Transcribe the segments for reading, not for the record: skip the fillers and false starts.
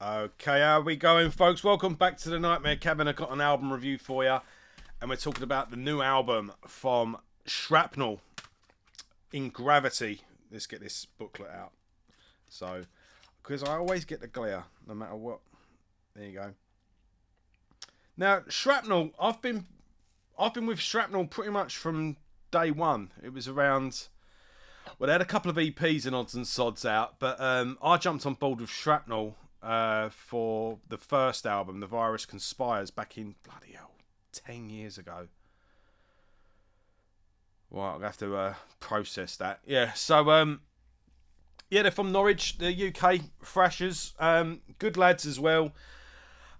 Okay, how are we going, folks? Welcome back to the Nightmare Cabin. I've got an album review for you, and we're talking about the new album from Shrapnel, In Gravity. Let's get this booklet out. So, because I always get the glare, no matter what. There you go. Now, Shrapnel, I've been with Shrapnel pretty much from day one. It was around. Well, they had a couple of EPs and odds and sods out, but I jumped on board with Shrapnel for the first album, The Virus Conspires, back in bloody hell 10 years ago. Well, I'll have to process that. Yeah, so yeah, they're from Norwich, they're UK thrashers, good lads as well.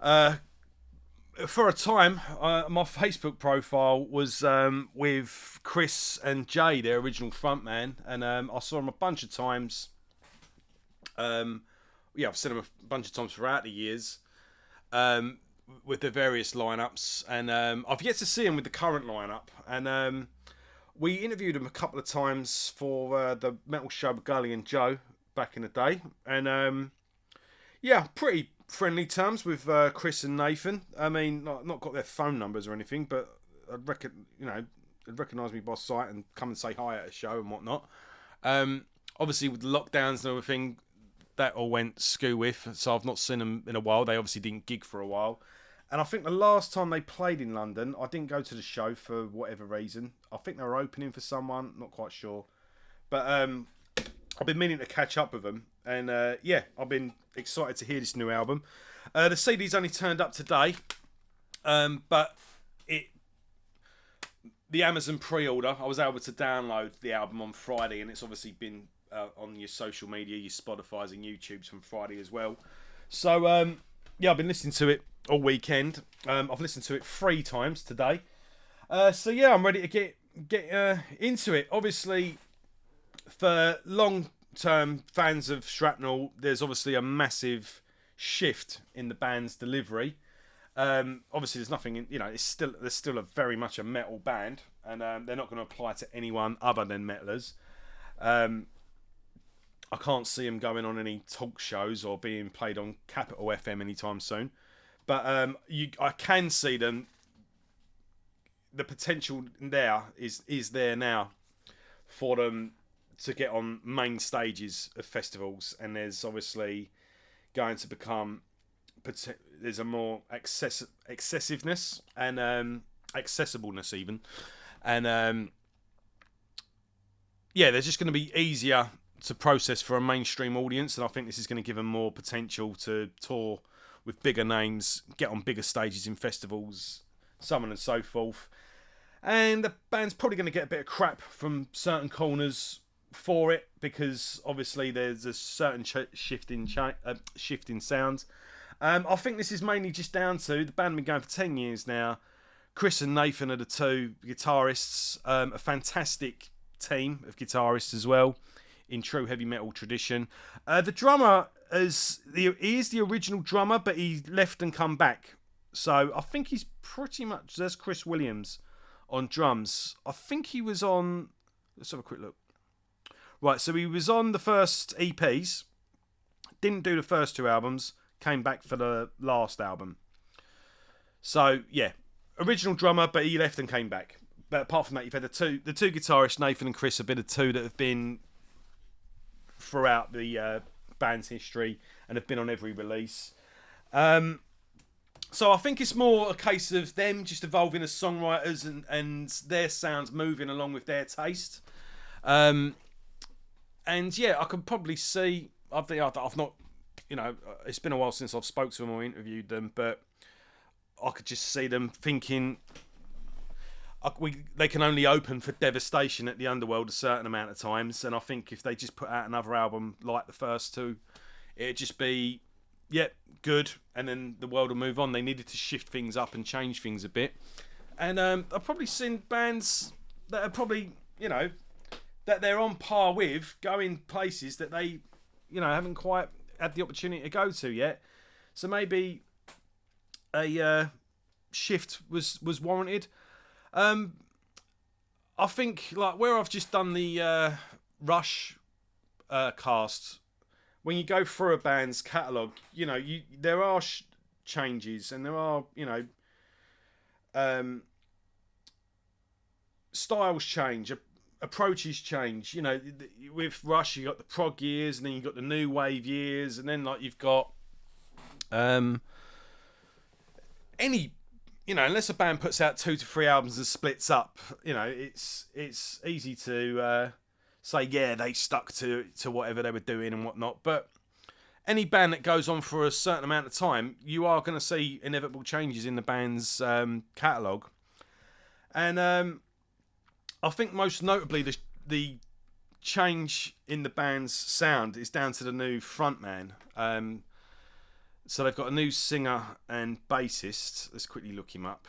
For a time, my Facebook profile was with Chris and Jay, their original frontman, and I saw them a bunch of times. Yeah, I've seen them a bunch of times throughout the years with the various lineups, and I've yet to see them with the current lineup. And we interviewed them a couple of times for the metal show with Gully and Joe back in the day, and yeah, pretty friendly terms with Chris and Nathan. I mean, not got their phone numbers or anything, but I'd they'd recognise me by sight and come and say hi at a show and whatnot. Obviously, with the lockdowns and everything, that all went skoo with, so I've not seen them in a while. They obviously didn't gig for a while. And I think the last time they played in London, I didn't go to the show for whatever reason. I think they were opening for someone, not quite sure. But I've been meaning to catch up with them. And yeah, I've been excited to hear this new album. The CD's only turned up today, but the Amazon pre-order, I was able to download the album on Friday, and it's obviously been on your social media, your Spotify's and YouTube's from Friday as well. So yeah, I've been listening to it all weekend. I've listened to it 3 times today. So yeah, I'm ready to get into it. Obviously, for long-term fans of Shrapnel, there's obviously a massive shift in the band's delivery. Obviously, there's nothing, there's still a very much a metal band, and they're not going to apply to anyone other than metalers. I can't see them going on any talk shows or being played on Capital FM anytime soon. But I can see them. The potential there is there now for them to get on main stages of festivals, and there's obviously going to become there's a more excessiveness and accessibleness even, and yeah, there's just going to be easier to process for a mainstream audience, and I think this is going to give them more potential to tour with bigger names, get on bigger stages in festivals, so on and so forth. And the band's probably going to get a bit of crap from certain corners for it, because obviously there's a certain shift in sound. I think this is mainly just down to the band have been going for 10 years now. Chris and Nathan are the 2 guitarists, a fantastic team of guitarists as well, in true heavy metal tradition. The drummer he is the original drummer, but he left and come back. So I think he's pretty much, there's Chris Williams on drums. I think he was on, let's have a quick look. Right, so he was on the first EPs, didn't do the first 2 albums, came back for the last album. So yeah, original drummer, but he left and came back. But apart from that, you've had the two guitarists, Nathan and Chris, have been the 2 that have been throughout the band's history and have been on every release. So I think it's more a case of them just evolving as songwriters and their sounds moving along with their taste. And yeah, I can probably see. I've not, it's been a while since I've spoke to them or interviewed them, but I could just see them thinking they can only open for Devastation at the Underworld a certain amount of times, and I think if they just put out another album like the first 2, it'd just be, good, and then the world will move on. They needed to shift things up and change things a bit, and I've probably seen bands that are probably, that they're on par with, going places that they, haven't quite had the opportunity to go to yet. So maybe a shift was warranted. I think, like, where I've just done the Rush cast, when you go through a band's catalogue, there are changes, and there are um, styles change, approaches change. With Rush, you got the prog years, and then you got the new wave years, and then like you've got any. Unless a band puts out 2 to 3 albums and splits up, it's easy to say, yeah, they stuck to whatever they were doing and whatnot. But any band that goes on for a certain amount of time, you are going to see inevitable changes in the band's catalogue. And I think most notably the change in the band's sound is down to the new frontman. So they've got a new singer and bassist. Let's quickly look him up.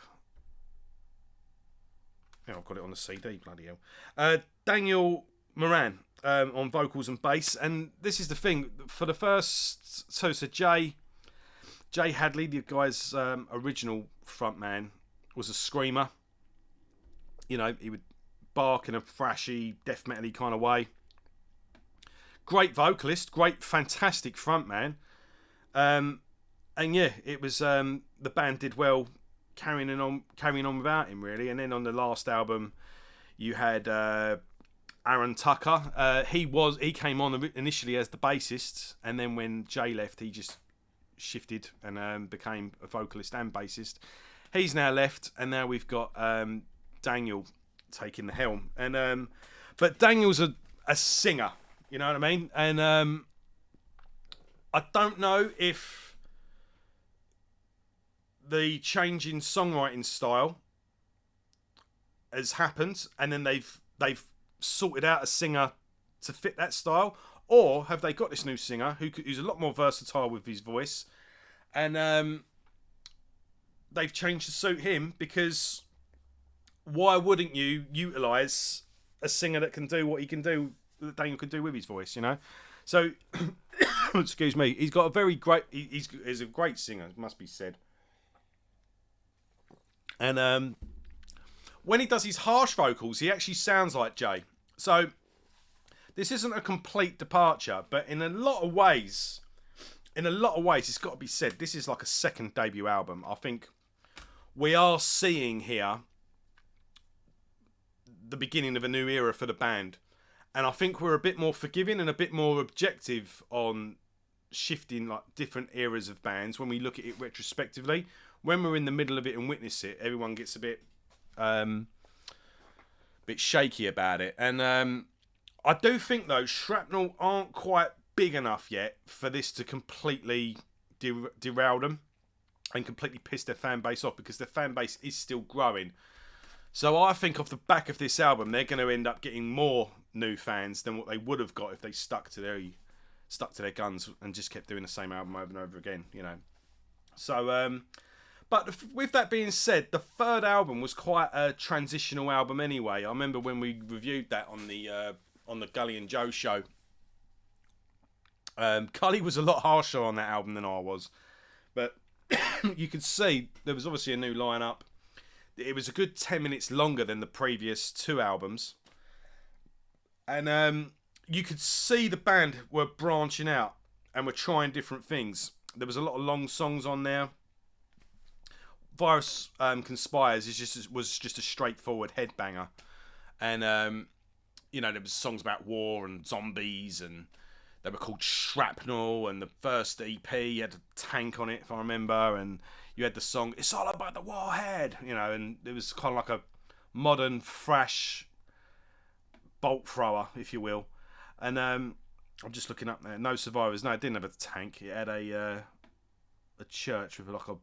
Yeah, I've got it on the CD, bloody hell. Daniel Moran on vocals and bass. And this is the thing. For the first... So Jay Hadley, the guy's original frontman, was a screamer. He would bark in a thrashy, death metal-y kind of way. Great vocalist, fantastic frontman. And yeah, it was the band did well carrying on without him, really. And then on the last album, you had Aaron Tucker. He came on initially as the bassist, and then when Jay left, he just shifted and became a vocalist and bassist. He's now left, and now we've got Daniel taking the helm. And but Daniel's a singer, you know what I mean? And I don't know if the change in songwriting style has happened, and then they've sorted out a singer to fit that style, or have they got this new singer who's a lot more versatile with his voice, and they've changed to suit him, because why wouldn't you utilise a singer that can do what he can do, that Daniel can do with his voice, So, excuse me, he's got a very great... He's a great singer, it must be said. And when he does his harsh vocals, he actually sounds like Jay. So, this isn't a complete departure, but in a lot of ways, it's got to be said, this is like a second debut album. I think we are seeing here the beginning of a new era for the band. And I think we're a bit more forgiving and a bit more objective on shifting like different eras of bands when we look at it retrospectively. When we're in the middle of it and witness it, everyone gets a bit shaky about it. And I do think, though, Shrapnel aren't quite big enough yet for this to completely derail them and completely piss their fan base off, because their fan base is still growing. So I think off the back of this album, they're going to end up getting more new fans than what they would have got if they stuck to their guns and just kept doing the same album over and over again, So, but with that being said, the third album was quite a transitional album anyway. I remember when we reviewed that on the Gully and Joe show. Gully was a lot harsher on that album than I was, but you could see there was obviously a new lineup. It was a good 10 minutes longer than the previous 2 albums. And you could see the band were branching out and were trying different things. There was a lot of long songs on there. Virus Conspires was just a straightforward headbanger. And, there was songs about war and zombies, and they were called Shrapnel, and the first EP had a tank on it, if I remember, and you had the song It's All About the Warhead, and it was kind of like a modern thrash bolt thrower, if you will. And I'm just looking up there. No Survivors. No, it didn't have a tank. It had a church with like a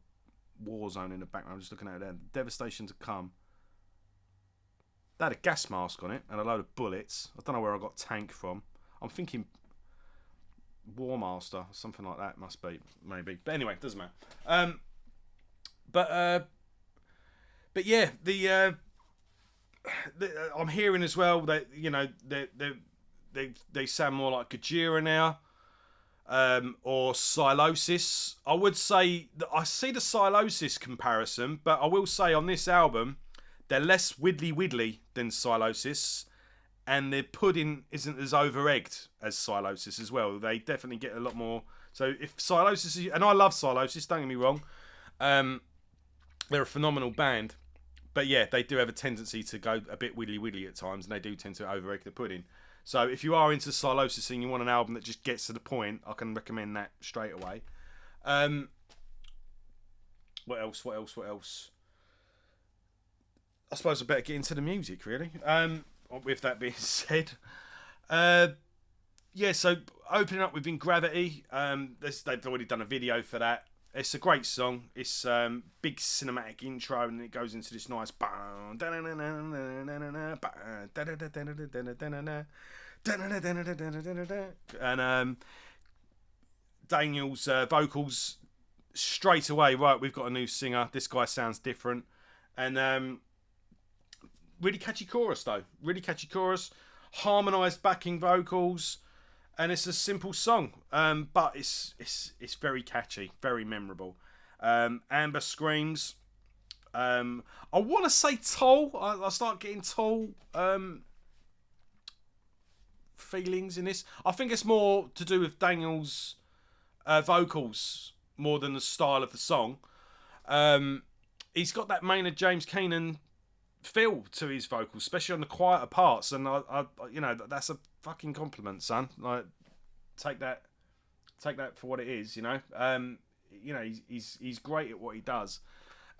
war zone in the background. I'm just looking at it there. Devastation to Come. That had a gas mask on it and a load of bullets. I don't know where I got tank from. I'm thinking War Master, something like that must be, maybe. But anyway, it doesn't matter. But yeah, I'm hearing as well that they sound more like Gojira now, or Silosis. I would say that I see the Silosis comparison, but I will say on this album they're less widdly than Silosis, and the pudding isn't as over-egged as Silosis as well. They definitely get a lot more. So if Silosis, and I love Silosis, don't get me wrong, they're a phenomenal band, but yeah, they do have a tendency to go a bit wiggly at times, and they do tend to over-egg the pudding. So if you are into Silosis and you want an album that just gets to the point, I can recommend that straight away. What else? I suppose I better get into the music, really. With that being said, yeah. So opening up with In Gravity, they've already done a video for that. It's a great song. It's big cinematic intro, and it goes into this nice and Daniel's vocals straight away. Right, we've got a new singer. This guy sounds different, and really catchy chorus though. Really catchy chorus, harmonised backing vocals, and it's a simple song, but it's very catchy, very memorable. Amber Screams. I want to say Toll. I start getting Toll feelings in this. I think it's more to do with Daniel's vocals more than the style of the song. He's got that Maynard James Keenan feel to his vocals, especially on the quieter parts, and I you know, that's a fucking compliment, son. Like, take that for what it is, you know. You know, he's great at what he does.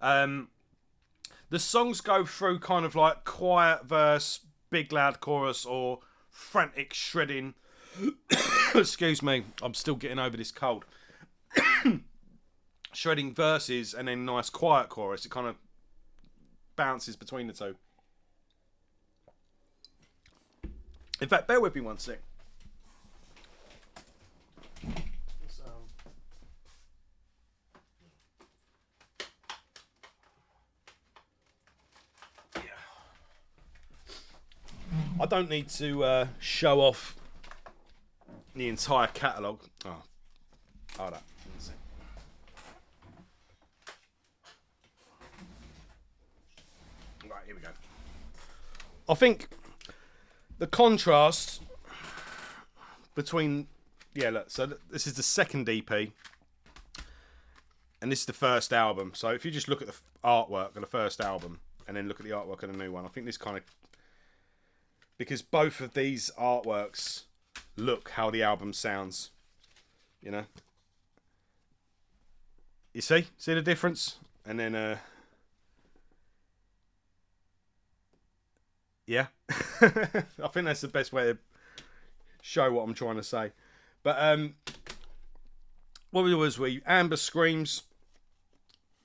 The songs go through kind of like quiet verse, big loud chorus, or frantic shredding. Excuse me, I'm still getting over this cold. Shredding verses and then nice quiet chorus. It kind of bounces between the two. In fact, bear with me one sec. I don't need to show off the entire catalogue. Oh, hold up. Right, here we go. I think the contrast between... Yeah, look, so this is the second EP, and this is the first album. So if you just look at the artwork of the first album, and then look at the artwork of the new one, I think this kind of... Because both of these artworks look how the album sounds, you know. You see the difference? And then, yeah, I think that's the best way to show what I'm trying to say. But what was we? Amber Screams.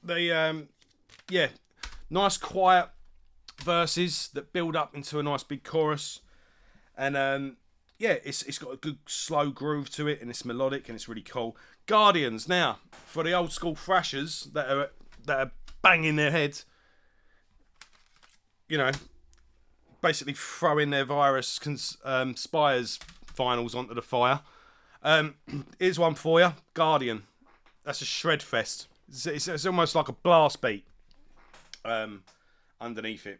They, yeah, nice quiet verses that build up into a nice big chorus, and yeah, it's got a good slow groove to it, and it's melodic and it's really cool. Guardians, now for the old school thrashers that are banging their heads, you know, basically throwing their Virus Spires vinyls onto the fire. Here's one for you, Guardian. That's a shred fest. It's almost like a blast beat underneath it.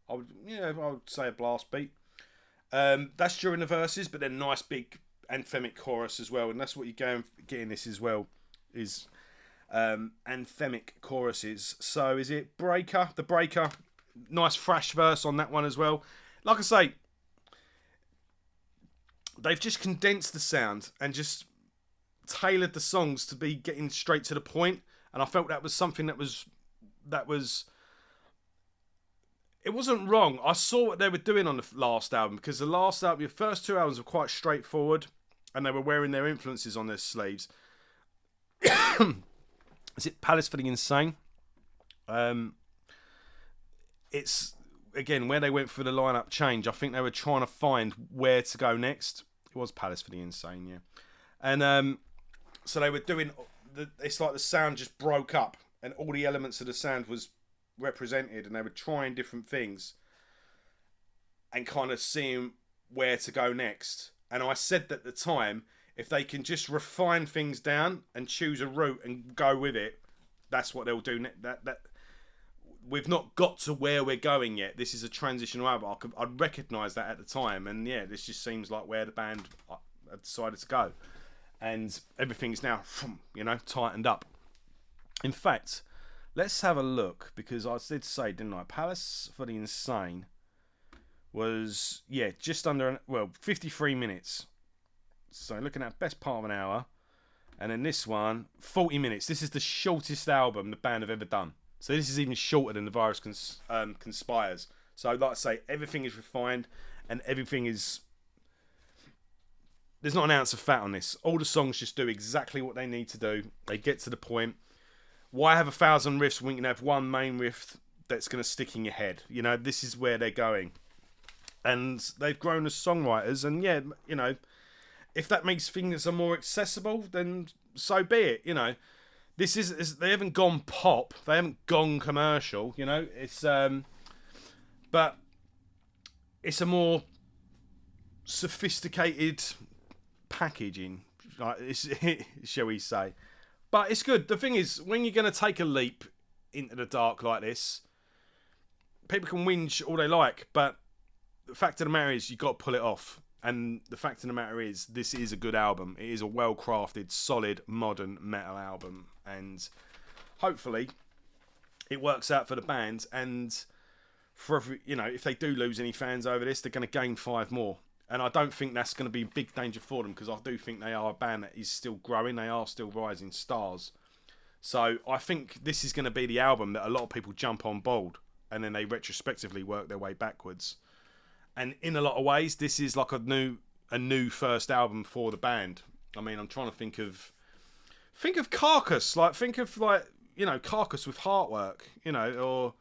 I would say a blast beat. That's during the verses, but then nice big anthemic chorus as well, and that's what you're getting this as well, is anthemic choruses. So is it Breaker? The Breaker, nice thrash verse on that one as well. Like I say, they've just condensed the sound and just tailored the songs to be getting straight to the point, and I felt that was something that was it wasn't wrong. I saw what they were doing on the last album, because the last album, the first two albums were quite straightforward, and they were wearing their influences on their sleeves. Is it Palace for the Insane? It's, again, where they went for the lineup change. I think they were trying to find where to go next. It was Palace for the Insane, yeah. And so they were doing... It's like the sound just broke up, and all the elements of the sound was represented, and they were trying different things and kind of seeing where to go next. And I said at the time, if they can just refine things down and choose a route and go with it, that's what they'll do. we've not got to where we're going yet. This is a transitional album. I'd recognise that at the time, and yeah, this just seems like where the band have decided to go, and everything's now, tightened up. In fact, let's have a look, because I did say, didn't I? Palace for the Insane was, just under 53 minutes. So looking at best part of an hour, and then this one 40 minutes. This is the shortest album the band have ever done. So this is even shorter than The Virus Conspires. So like I say, everything is refined and everything is... There's not an ounce of fat on this. All the songs just do exactly what they need to do. They get to the point. Why have 1,000 riffs when you can have one main riff that's going to stick in your head? This is where they're going. And they've grown as songwriters. And if that makes things are more accessible, then so be it, This is they haven't gone pop, they haven't gone commercial, It's but it's a more sophisticated packaging, shall we say? But it's good. The thing is, when you're going to take a leap into the dark like this, people can whinge all they like, but the fact of the matter is, you've got to pull it off. And the fact of the matter is, this is a good album. It is a well-crafted, solid, modern metal album. And hopefully, it works out for the band. And for every, if they do lose any fans over this, they're going to gain 5 more. And I don't think that's going to be a big danger for them, because I do think they are a band that is still growing. They are still rising stars. So I think this is going to be the album that a lot of people jump on board, and then they retrospectively work their way backwards. And in a lot of ways, this is like a new first album for the band. I mean, I'm trying to think of Carcass, think of Carcass with Heartwork, or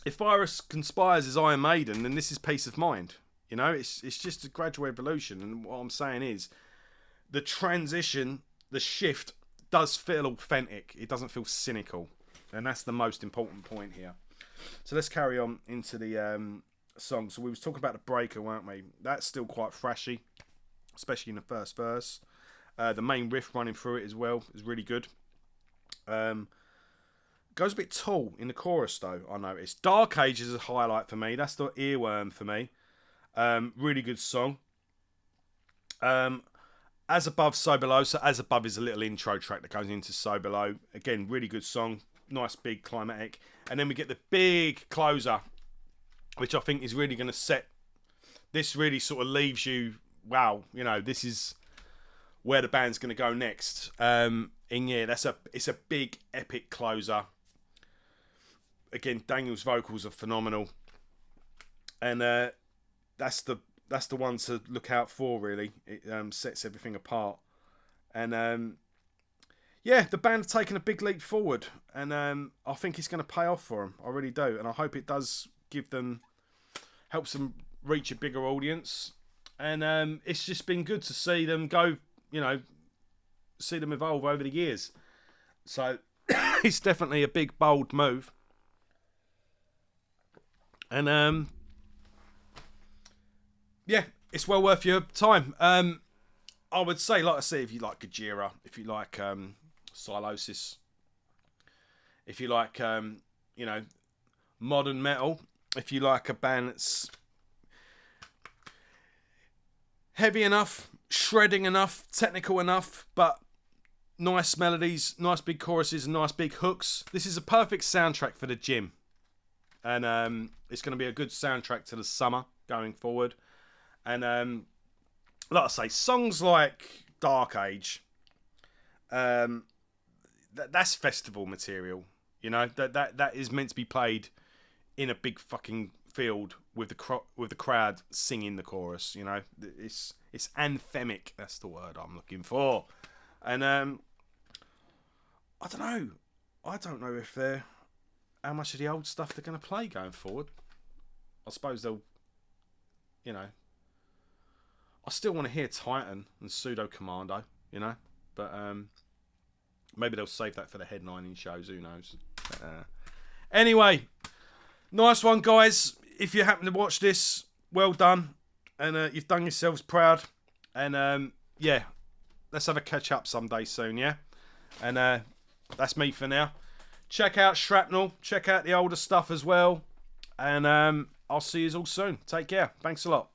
if Virus Conspires is Iron Maiden, then this is Peace of Mind. It's just a gradual evolution. And what I'm saying is, the transition, the shift, does feel authentic. It doesn't feel cynical, and that's the most important point here. So let's carry on into the song. So we was talking about the breaker, weren't we? That's still quite thrashy, especially in the first verse. The main riff running through it as well is really good. Goes a bit tall in the chorus though, I noticed. Dark Age is a highlight for me. That's the earworm for me. Really good song. As Above, So Below. So As Above is a little intro track that goes into So Below. Again, really good song. Nice big climatic. And then we get the big closer, which I think is really going to set... This really sort of leaves you, wow, this is where the band's going to go next. And yeah, it's a big epic closer. Again, Daniel's vocals are phenomenal. And that's the one to look out for, really. It sets everything apart. And yeah, the band have taken a big leap forward, and I think it's going to pay off for them. I really do, and I hope it does helps them reach a bigger audience. And it's just been good to see them go, see them evolve over the years. So it's definitely a big, bold move. And yeah, it's well worth your time. I would say, like I say, if you like Gojira, if you like Silosis, if you like modern metal, if you like a band that's heavy enough, shredding enough, technical enough, but nice melodies, nice big choruses, and nice big hooks, this is a perfect soundtrack for the gym. And it's going to be a good soundtrack to the summer going forward. And like I say, songs like Dark Age, that's festival material. That is meant to be played in a big fucking field with the crowd singing the chorus. It's anthemic. That's the word I'm looking for. And I don't know if how much of the old stuff they're going to play going forward. I suppose they'll, I still want to hear Titan and Pseudo Commando, but maybe they'll save that for the headlining shows. Who knows? Anyway, nice one, guys. If you happen to watch this, well done, and you've done yourselves proud. And yeah, let's have a catch up someday soon, yeah. And that's me for now. Check out Shrapnel. Check out the older stuff as well. And I'll see you all soon. Take care. Thanks a lot.